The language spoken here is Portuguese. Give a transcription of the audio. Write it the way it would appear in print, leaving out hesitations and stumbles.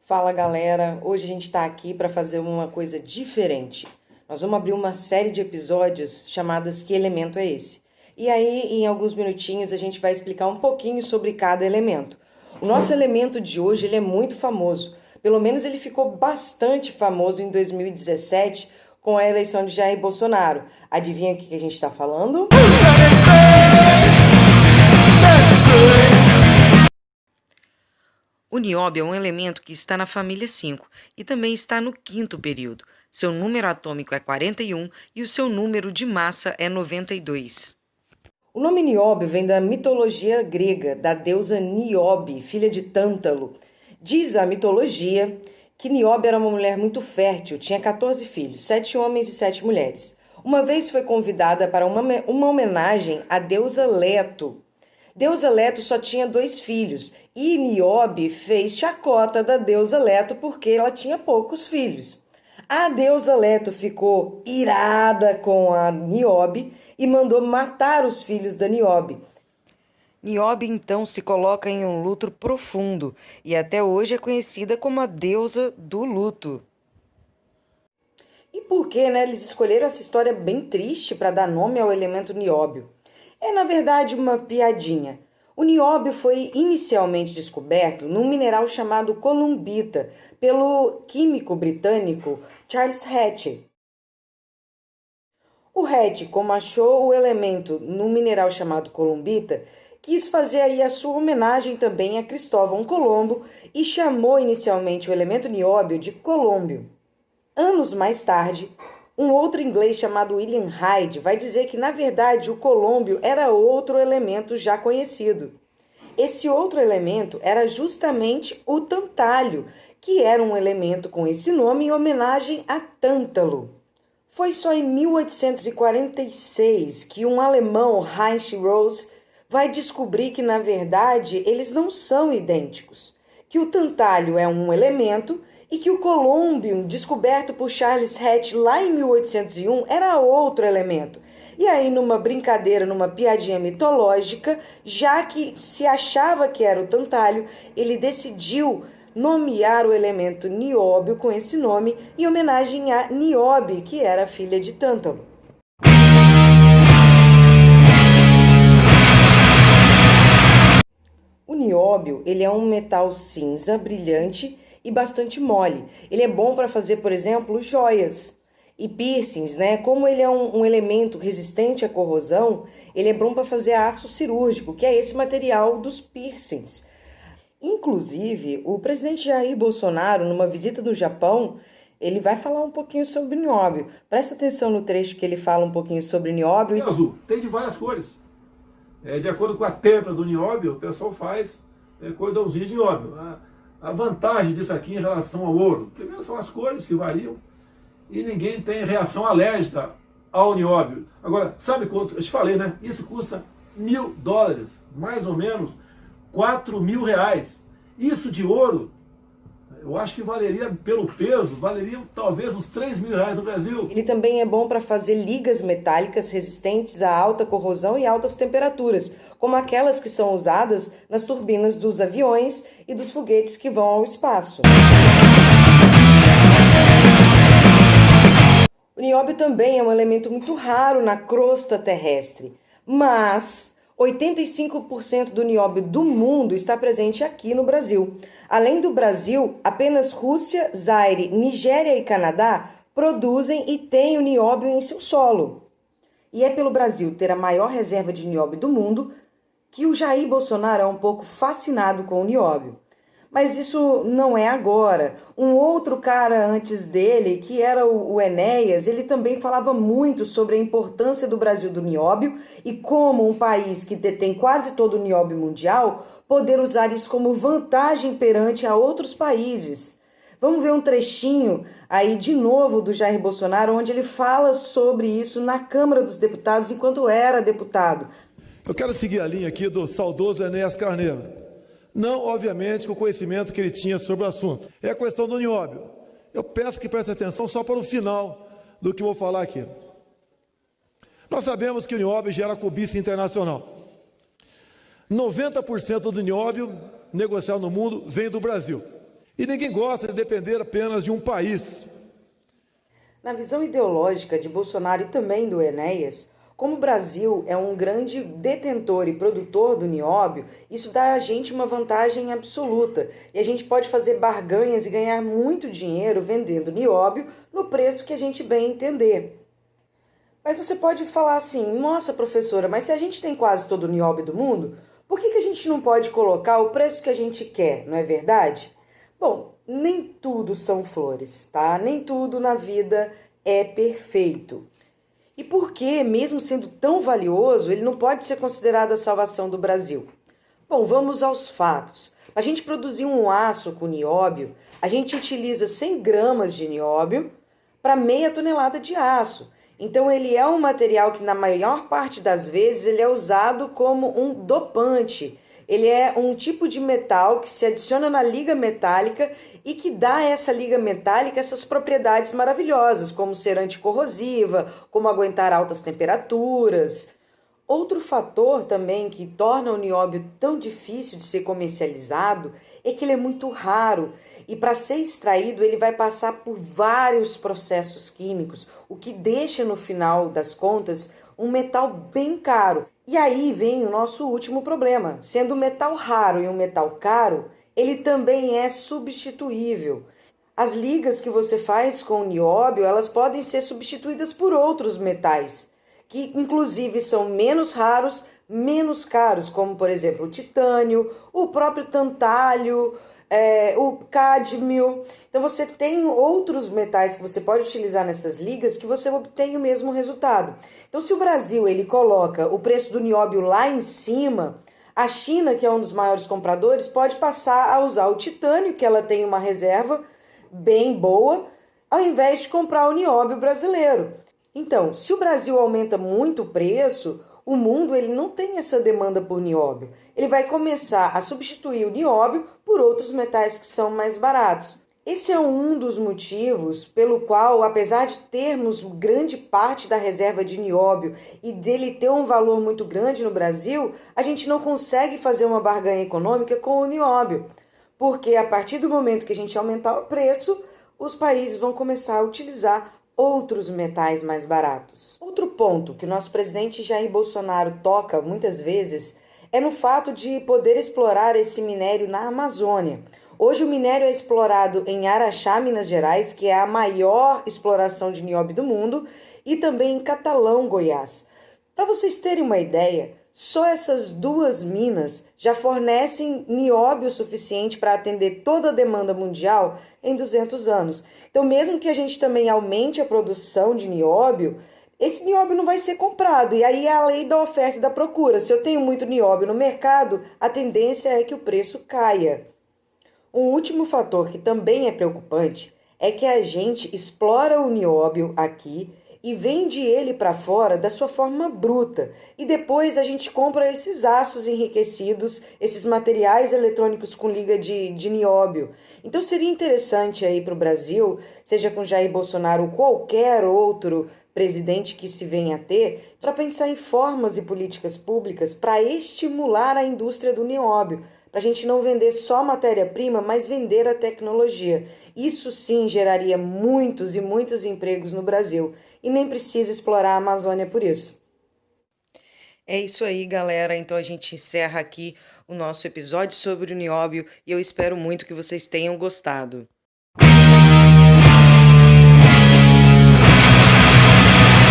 Fala galera, hoje a gente está aqui para fazer uma coisa diferente. Nós vamos abrir uma série de episódios chamadas Que Elemento é Esse? E aí, em alguns minutinhos, a gente vai explicar um pouquinho sobre cada elemento. O nosso elemento de hoje ele é muito famoso. Pelo menos ele ficou bastante famoso em 2017 com a eleição de Jair Bolsonaro. Adivinha o que a gente está falando? O nióbio é um elemento que está na família 5 e também está no quinto período. Seu número atômico é 41 e o seu número de massa é 92. O nome nióbio vem da mitologia grega, da deusa Níobe, filha de Tântalo. Diz a mitologia que Níobe era uma mulher muito fértil, tinha 14 filhos, 7 homens e 7 mulheres. Uma vez foi convidada para uma homenagem à deusa Leto. Deusa Leto só tinha 2 filhos e Níobe fez chacota da deusa Leto porque ela tinha poucos filhos. A deusa Leto ficou irada com a Níobe e mandou matar os filhos da Níobe. Níobe então se coloca em um luto profundo e até hoje é conhecida como a deusa do luto. E por que, eles escolheram essa história bem triste para dar nome ao elemento nióbio? É, na verdade, uma piadinha. O nióbio foi inicialmente descoberto num mineral chamado columbita pelo químico britânico Charles Hatch. O Hatch, como achou o elemento num mineral chamado columbita, quis fazer aí a sua homenagem também a Cristóvão Colombo e chamou inicialmente o elemento nióbio de colômbio. Anos mais tarde, um outro inglês chamado William Hyde vai dizer que, na verdade, o colômbio era outro elemento já conhecido. Esse outro elemento era justamente o tantálio, que era um elemento com esse nome em homenagem a Tântalo. Foi só em 1846 que um alemão, Heinz Rose, vai descobrir que, na verdade, eles não são idênticos, que o tantálio é um elemento e que o colômbio, descoberto por Charles Hatch lá em 1801, era outro elemento. E aí, numa brincadeira, numa piadinha mitológica, já que se achava que era o tantálio, ele decidiu nomear o elemento nióbio com esse nome em homenagem a Níobe, que era filha de Tântalo. O nióbio, ele é um metal cinza, brilhante e bastante mole. Ele é bom para fazer, por exemplo, joias e piercings, Como ele é um elemento resistente à corrosão, ele é bom para fazer aço cirúrgico, que é esse material dos piercings. Inclusive, o presidente Jair Bolsonaro, numa visita no Japão, ele vai falar um pouquinho sobre nióbio. Presta atenção no trecho que ele fala um pouquinho sobre nióbio. Tem azul, tem de várias cores. De acordo com a tempra do nióbio, o pessoal faz cordãozinho de nióbio. A vantagem disso aqui em relação ao ouro, primeiro são as cores que variam e ninguém tem reação alérgica ao nióbio. Agora, sabe quanto? Eu te falei, Isso custa $1.000, mais ou menos R$4.000. Isso de ouro, eu acho que valeria, pelo peso, valeria talvez uns R$3.000 no Brasil. Ele também é bom para fazer ligas metálicas resistentes a alta corrosão e altas temperaturas, como aquelas que são usadas nas turbinas dos aviões e dos foguetes que vão ao espaço. O nióbio também é um elemento muito raro na crosta terrestre, mas 85% do nióbio do mundo está presente aqui no Brasil. Além do Brasil, apenas Rússia, Zaire, Nigéria e Canadá produzem e têm o nióbio em seu solo. E é pelo Brasil ter a maior reserva de nióbio do mundo que o Jair Bolsonaro é um pouco fascinado com o nióbio. Mas isso não é agora. Um outro cara antes dele, que era o Enéas, ele também falava muito sobre a importância do Brasil do nióbio e como um país que detém quase todo o nióbio mundial poder usar isso como vantagem perante a outros países. Vamos ver um trechinho aí de novo do Jair Bolsonaro, onde ele fala sobre isso na Câmara dos Deputados enquanto era deputado. Eu quero seguir a linha aqui do saudoso Enéas Carneiro. Não, obviamente, com o conhecimento que ele tinha sobre o assunto. É a questão do nióbio. Eu peço que preste atenção só para o final do que vou falar aqui. Nós sabemos que o nióbio gera cobiça internacional. 90% do nióbio negociado no mundo vem do Brasil. E ninguém gosta de depender apenas de um país. Na visão ideológica de Bolsonaro e também do Enéas, como o Brasil é um grande detentor e produtor do nióbio, isso dá a gente uma vantagem absoluta e a gente pode fazer barganhas e ganhar muito dinheiro vendendo nióbio no preço que a gente bem entender. Mas você pode falar assim, nossa professora, mas se a gente tem quase todo o nióbio do mundo, por que a gente não pode colocar o preço que a gente quer, não é verdade? Bom, nem tudo são flores, tá? Nem tudo na vida é perfeito. E por que, mesmo sendo tão valioso, ele não pode ser considerado a salvação do Brasil? Bom, vamos aos fatos. A gente produzir um aço com nióbio, a gente utiliza 100 gramas de nióbio para meia tonelada de aço. Então ele é um material que na maior parte das vezes ele é usado como um dopante. Ele é um tipo de metal que se adiciona na liga metálica e que dá a essa liga metálica essas propriedades maravilhosas, como ser anticorrosiva, como aguentar altas temperaturas. Outro fator também que torna o nióbio tão difícil de ser comercializado é que ele é muito raro e para ser extraído ele vai passar por vários processos químicos, o que deixa no final das contas um metal bem caro. E aí vem o nosso último problema. Sendo um metal raro e um metal caro, ele também é substituível. As ligas que você faz com o nióbio, elas podem ser substituídas por outros metais, que inclusive são menos raros, menos caros, como por exemplo o titânio, o próprio tantalho, o cádmio. Então você tem outros metais que você pode utilizar nessas ligas que você obtém o mesmo resultado. Então se o Brasil ele coloca o preço do nióbio lá em cima, a China, que é um dos maiores compradores, pode passar a usar o titânio, que ela tem uma reserva bem boa, ao invés de comprar o nióbio brasileiro. Então, se o Brasil aumenta muito o preço, o mundo ele não tem essa demanda por nióbio. Ele vai começar a substituir o nióbio por outros metais que são mais baratos. Esse é um dos motivos pelo qual, apesar de termos grande parte da reserva de nióbio e dele ter um valor muito grande no Brasil, a gente não consegue fazer uma barganha econômica com o nióbio. Porque a partir do momento que a gente aumentar o preço, os países vão começar a utilizar outros metais mais baratos. Outro ponto que o nosso presidente Jair Bolsonaro toca muitas vezes é no fato de poder explorar esse minério na Amazônia. Hoje o minério é explorado em Araxá, Minas Gerais, que é a maior exploração de nióbio do mundo, e também em Catalão, Goiás. Para vocês terem uma ideia, só essas duas minas já fornecem nióbio suficiente para atender toda a demanda mundial em 200 anos. Então, mesmo que a gente também aumente a produção de nióbio, esse nióbio não vai ser comprado. E aí é a lei da oferta e da procura. Se eu tenho muito nióbio no mercado, a tendência é que o preço caia. Um último fator que também é preocupante é que a gente explora o nióbio aqui e vende ele para fora da sua forma bruta. E depois a gente compra esses aços enriquecidos, esses materiais eletrônicos com liga de nióbio. Então seria interessante aí para o Brasil, seja com Jair Bolsonaro ou qualquer outro presidente que se venha a ter, para pensar em formas e políticas públicas para estimular a indústria do nióbio, para a gente não vender só matéria-prima, mas vender a tecnologia. Isso sim geraria muitos e muitos empregos no Brasil. E nem precisa explorar a Amazônia por isso. É isso aí, galera. Então a gente encerra aqui o nosso episódio sobre o nióbio e eu espero muito que vocês tenham gostado.